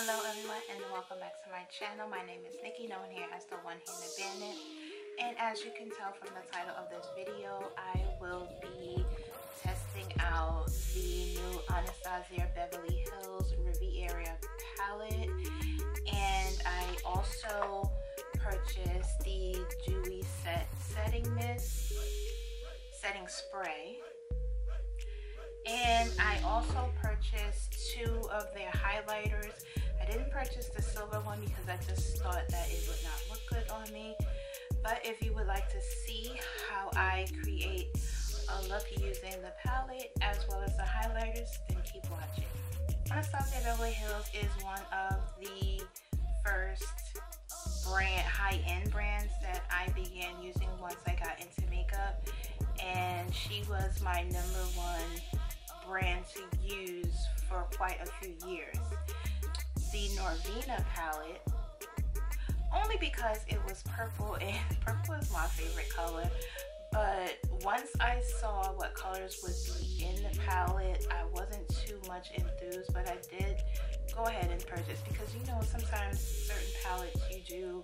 Hello everyone and welcome back to my channel. My name is Nikki, known here as the One-Handed Bandit. And as you can tell from the title of this video, I will be testing out the new Anastasia Beverly Hills Riviera palette. And I also purchased the Dewy Setting Spray. And I also purchased 2 of their highlighters. I didn't purchase the silver one because I just thought that it would not look good on me. But if you would like to see how I create a look using the palette as well as the highlighters, then keep watching. Anastasia Beverly Hills is one of the first high-end brands that I began using once I got into makeup. And she was my #1 brand to use for quite a few years. The Norvina palette, only because it was purple, and purple is my favorite color. But once I saw what colors would be in the palette, I wasn't too much enthused, but I did go ahead and purchase because, you know, sometimes certain palettes you do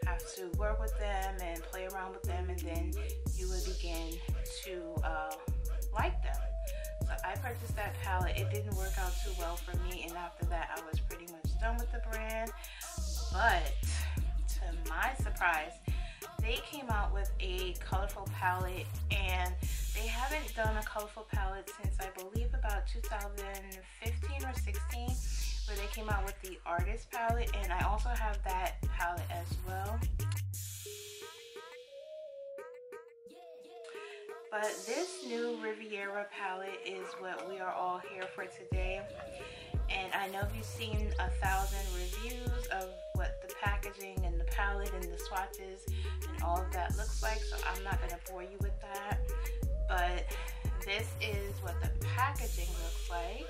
have to work with them and play around with them, and then you would begin to like them. So I purchased that palette. It didn't work out too well for me, and after that I was pretty much done with the brand. But to my surprise, they came out with a colorful palette, and they haven't done a colorful palette since I believe about 2015 or 16, where they came out with the Artist palette, and I also have that palette as well. But this new Riviera palette is what we are all here for today. And I know you've seen 1,000 reviews of what the packaging and the palette and the swatches and all of that looks like, so I'm not going to bore you with that. But this is what the packaging looks like.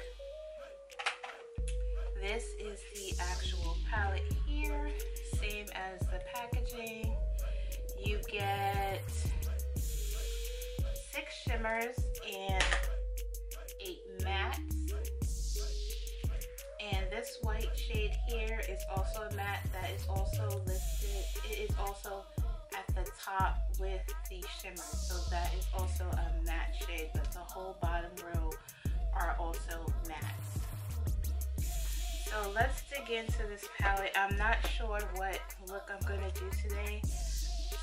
This is the actual palette here, same as the packaging. You get 6 shimmers and 8 mattes. And this white shade here is also a matte that is also listed. It is also at the top with the shimmer. So that is also a matte shade, but the whole bottom row are also mattes. So let's dig into this palette. I'm not sure what look I'm going to do today.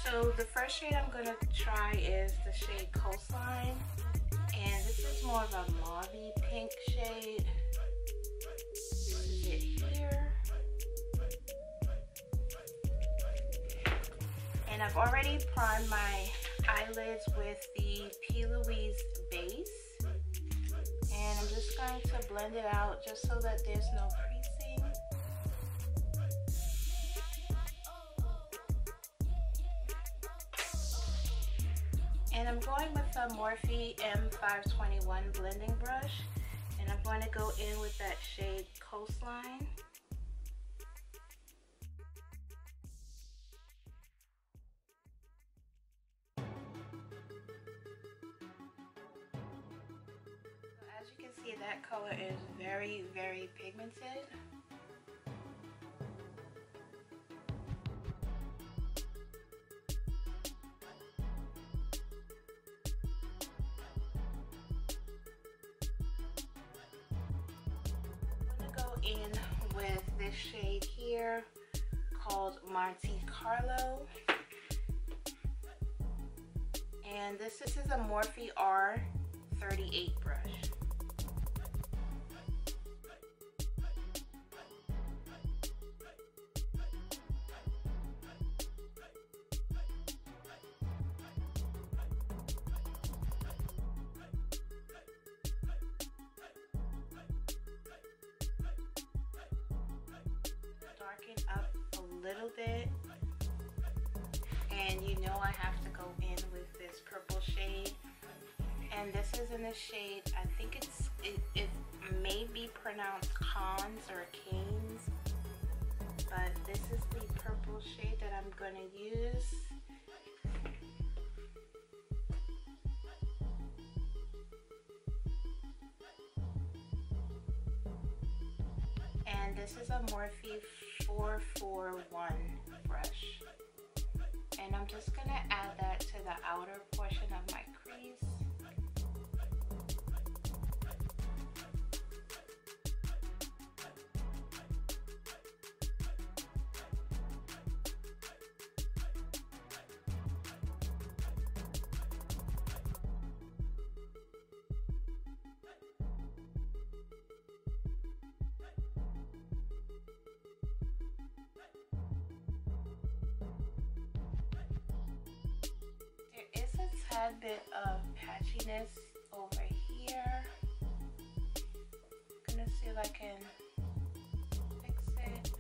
So the first shade I'm going to try is the shade Coastline. And this is more of a mauvey pink shade. This is it here. And I've already primed my eyelids with the P. Louise base. And I'm just going to blend it out just so that there's no creasing. And I'm going with the Morphe M521 blending brush. And I'm going to go in with that shade Coastline. As you can see, that color is very, very pigmented. I'm gonna go in with this shade here called Monte Carlo. And this is a Morphe R38 brush. Darken up a little bit, and you know I have to go in with this purple shade, and this is in the shade, I think it may be pronounced Cons or Canes, but this is the purple shade that I'm going to use. And this is a Morphe 441 brush. And I'm just gonna add that to the outer portion of my crease. Tad bit of patchiness over here. I'm gonna see if I can fix it.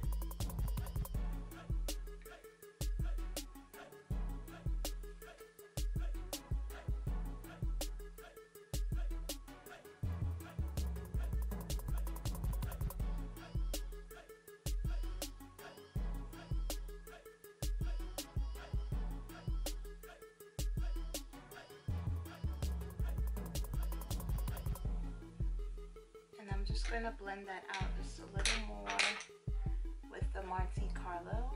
I'm just going to blend that out just a little more with the Monte Carlo.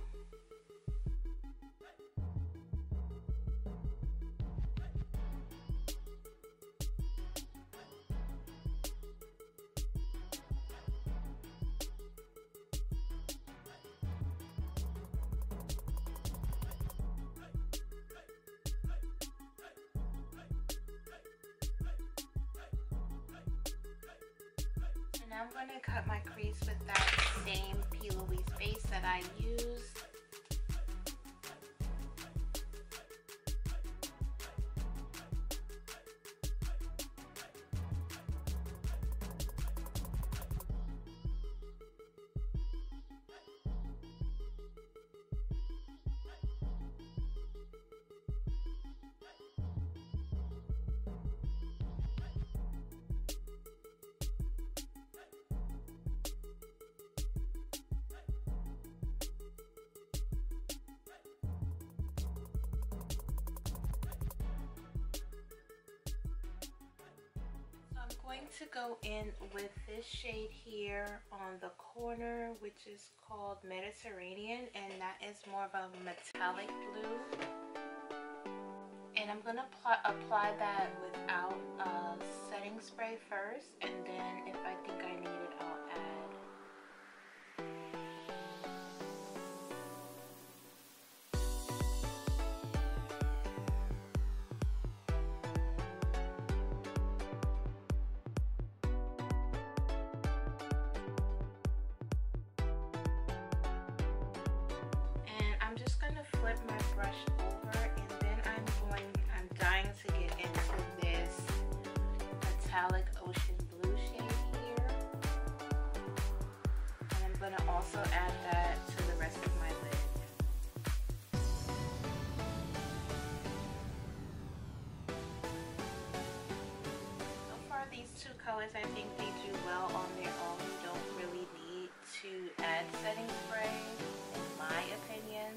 Now I'm going to cut my crease with that same P. Louise base that I used. I'm going to go in with this shade here on the corner, which is called Mediterranean, and that is more of a metallic blue. And I'm going to apply that without setting spray first, and then if I think I need it, I'll add. Flip my brush over, and then I'm dying to get into this metallic ocean blue shade here, and I'm going to also add that to the rest of my lid. So far these two colors, I think they do well on their own. You don't really need to add setting spray, in my opinion.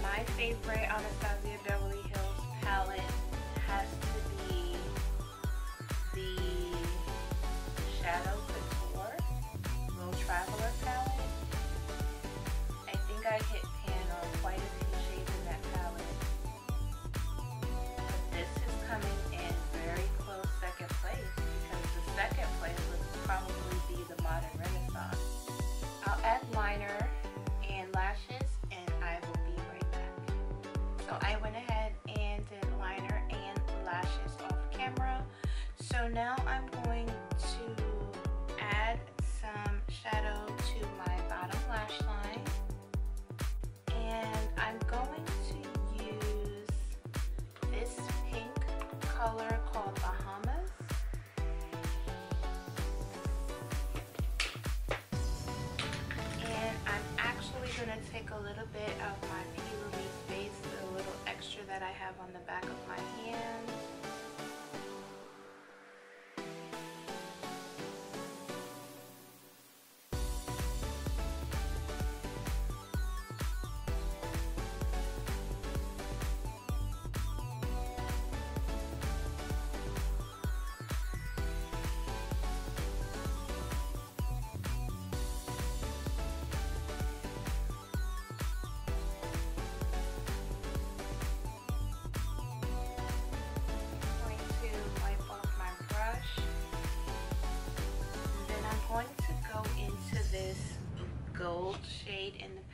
My favorite Anastasia Beverly Hills palette has to be the Shadow Couture Little Traveler palette. I think I hit pan on quite a few shades in that palette. But this is coming in very close second place, because the second place would probably be the Modern Renaissance. I'll add liner and lashes, and I will be right back. So I went ahead and did liner and lashes off camera. So now I'm going to add some shadow to my bottom lash line. And I'm going to use this pink color called Bahamas. And I'm actually going to take a little bit of my P. Louise base, the little extra that I have on the back of my hand.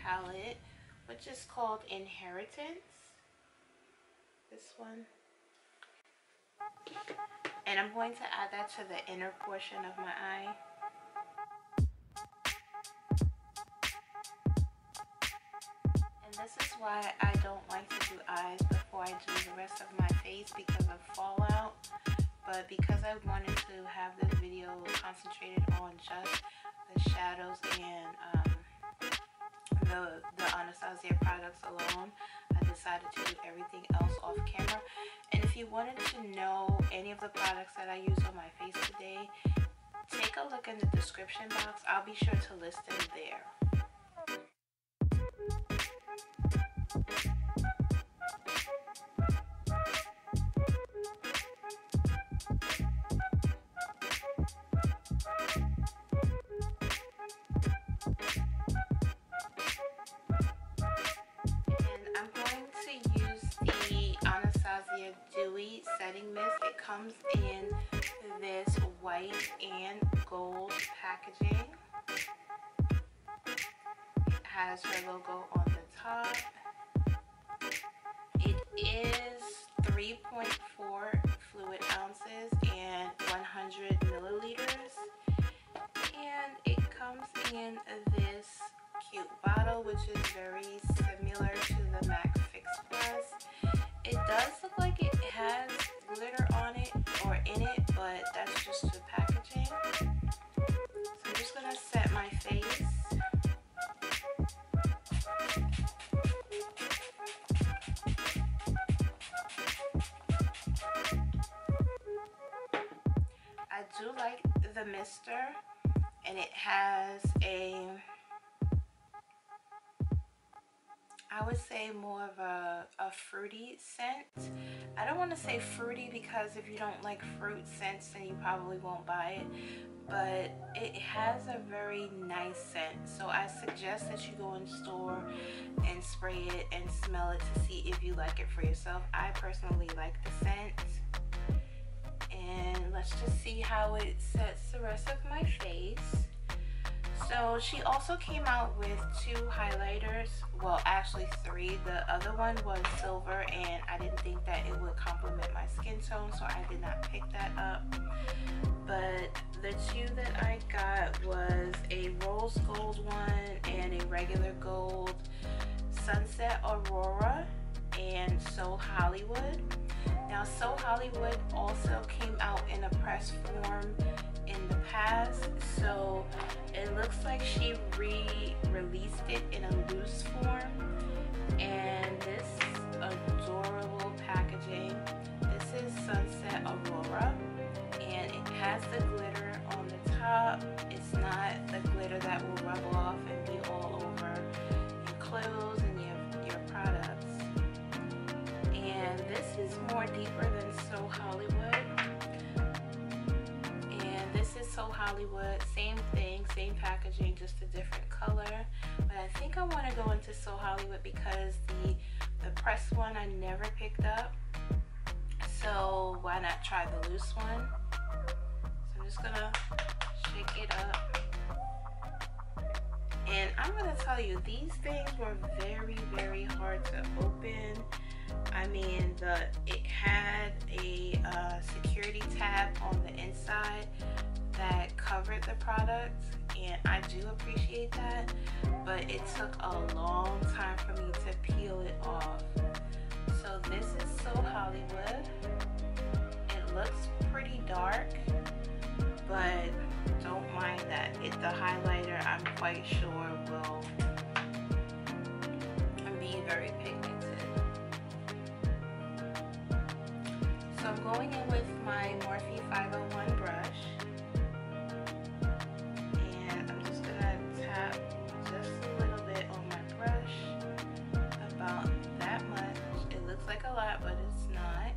palette, which is called Inheritance. This one. And I'm going to add that to the inner portion of my eye. And this is why I don't like to do eyes before I do the rest of my face, because of fallout. But because I wanted to have this video concentrated on just the shadows and the Anastasia products alone, I decided to do everything else off camera. And if you wanted to know any of the products that I use on my face today, take a look in the description box. I'll be sure to list them there. Dewy setting mist. It comes in this white and gold packaging. It has her logo on the top. It is 3.4 fluid ounces and 100 milliliters. And it comes in this cute bottle, which is very similar to the MAC Fix Plus. It does look like it has glitter on it or in it, but that's just the packaging. So I'm just going to set my face. I do like the mister, and it has a, I would say more of a fruity scent. I don't want to say fruity because if you don't like fruit scents, then you probably won't buy it. But it has a very nice scent. So I suggest that you go in store and spray it and smell it to see if you like it for yourself. I personally like the scent. And let's just see how it sets the rest of my face. So she also came out with 2 highlighters, well actually 3. The other one was silver and I didn't think that it would complement my skin tone, so I did not pick that up. But the 2 that I got was a rose gold one and a regular gold Sunset Aurora and So Hollywood. Now So Hollywood also came out in a press form in the past, so it looks like she re-released it in a loose form. And this adorable packaging, this is Sunset Aurora, and it has the glitter on the top. It's not the glitter that will rub off and be all over your clothes and your products. And this is more deeper than So Hollywood. So Hollywood, same thing, same packaging, just a different color. But I think I want to go into So Hollywood because the press one I never picked up. So why not try the loose one? So I'm just gonna shake it up. And I'm gonna tell you, these things were very, very hard to open. I mean, it had a security tab on the inside that covered the product, and I do appreciate that, but it took a long time for me to peel it off. So this is So Hollywood. It looks pretty dark, but don't mind that. The highlighter, I'm quite sure, will be very pigmented. So I'm going in with my Morphe 501 brush. A lot, but it's not.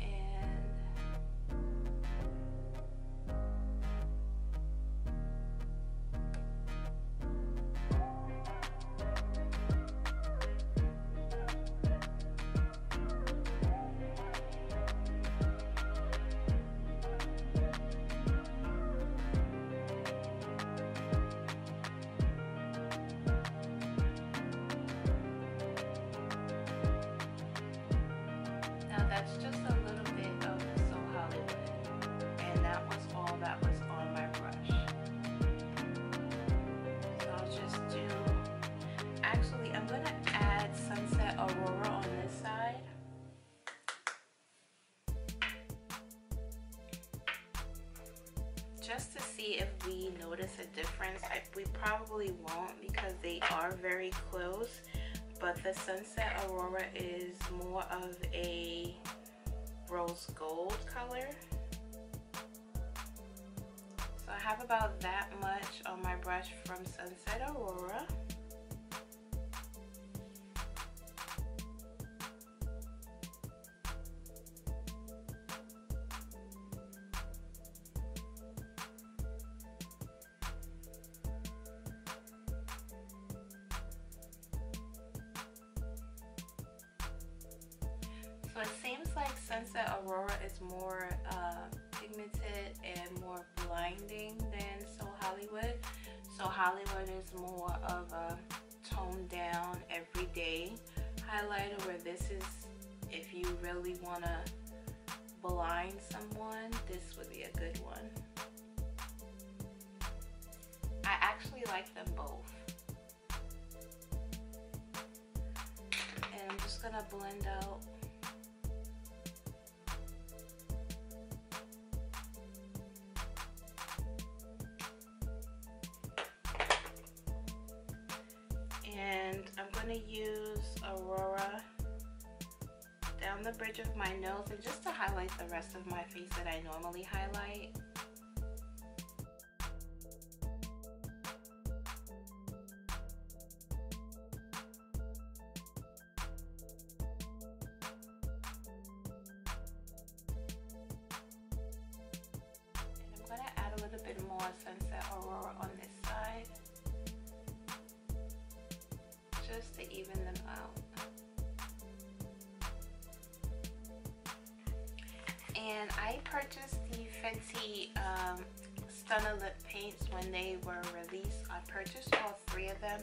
And that's just a little bit of So Hollywood, and that was all that was on my brush. So I'll just do, actually I'm going to add Sunset Aurora on this side. Just to see if we notice a difference. We probably won't because they are very close, but the Sunset Aurora is more of a rose gold color. So I have about that much on my brush from Sunset Aurora. So it seems like Sunset Aurora is more pigmented and more blinding than So Hollywood. So Hollywood is more of a toned down everyday highlighter, where this is, if you really want to blind someone, this would be a good one. I actually like them both. And I'm just gonna blend out. And I'm going to use Aurora down the bridge of my nose and just to highlight the rest of my face that I normally highlight. And I'm going to add a little bit more Sunset Aurora on this side, just to even them out. And I purchased the Fenty Stunna lip paints when they were released. I purchased all 3 of them,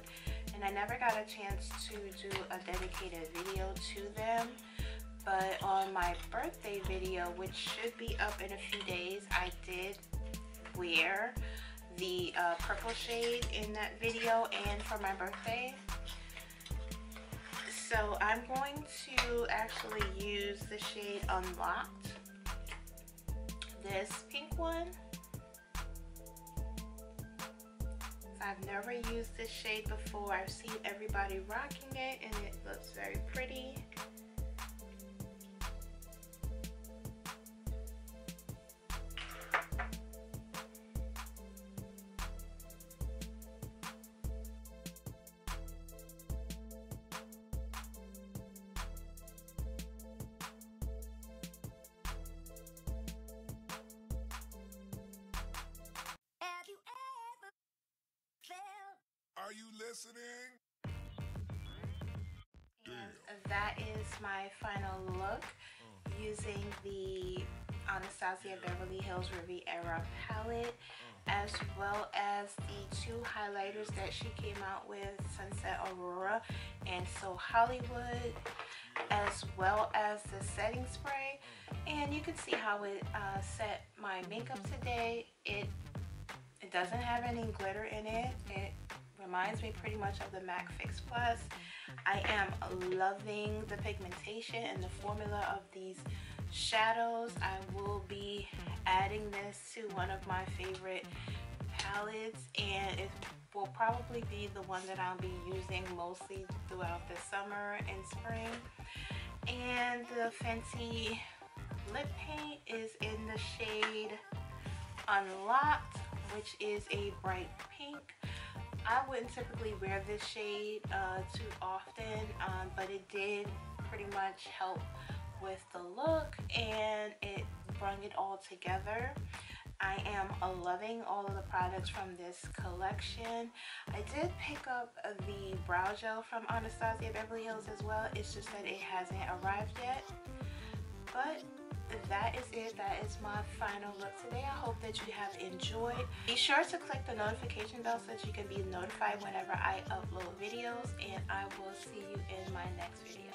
and I never got a chance to do a dedicated video to them. But on my birthday video, which should be up in a few days, I did wear the purple shade in that video and for my birthday. So I'm going to actually use the shade Unlocked, this pink one. I've never used this shade before. I've seen everybody rocking it and it looks very pretty. Are you listening? And that is my final look using the Anastasia Beverly Hills Riviera palette, as well as the 2 highlighters that she came out with, Sunset Aurora and So Hollywood, as well as the setting spray. And you can see how it set my makeup today. It doesn't have any glitter in it. It reminds me pretty much of the MAC Fix Plus. I am loving the pigmentation and the formula of these shadows. I will be adding this to one of my favorite palettes, and it will probably be the one that I'll be using mostly throughout the summer and spring. And the Fenty lip paint is in the shade Unlocked, which is a bright pink. I wouldn't typically wear this shade too often, but it did pretty much help with the look, and it brought it all together. I am loving all of the products from this collection. I did pick up the brow gel from Anastasia Beverly Hills as well. It's just that it hasn't arrived yet. But that is it. That is my final look today. I hope that you have enjoyed. Be sure to click the notification bell so that you can be notified whenever I upload videos, and I will see you in my next video.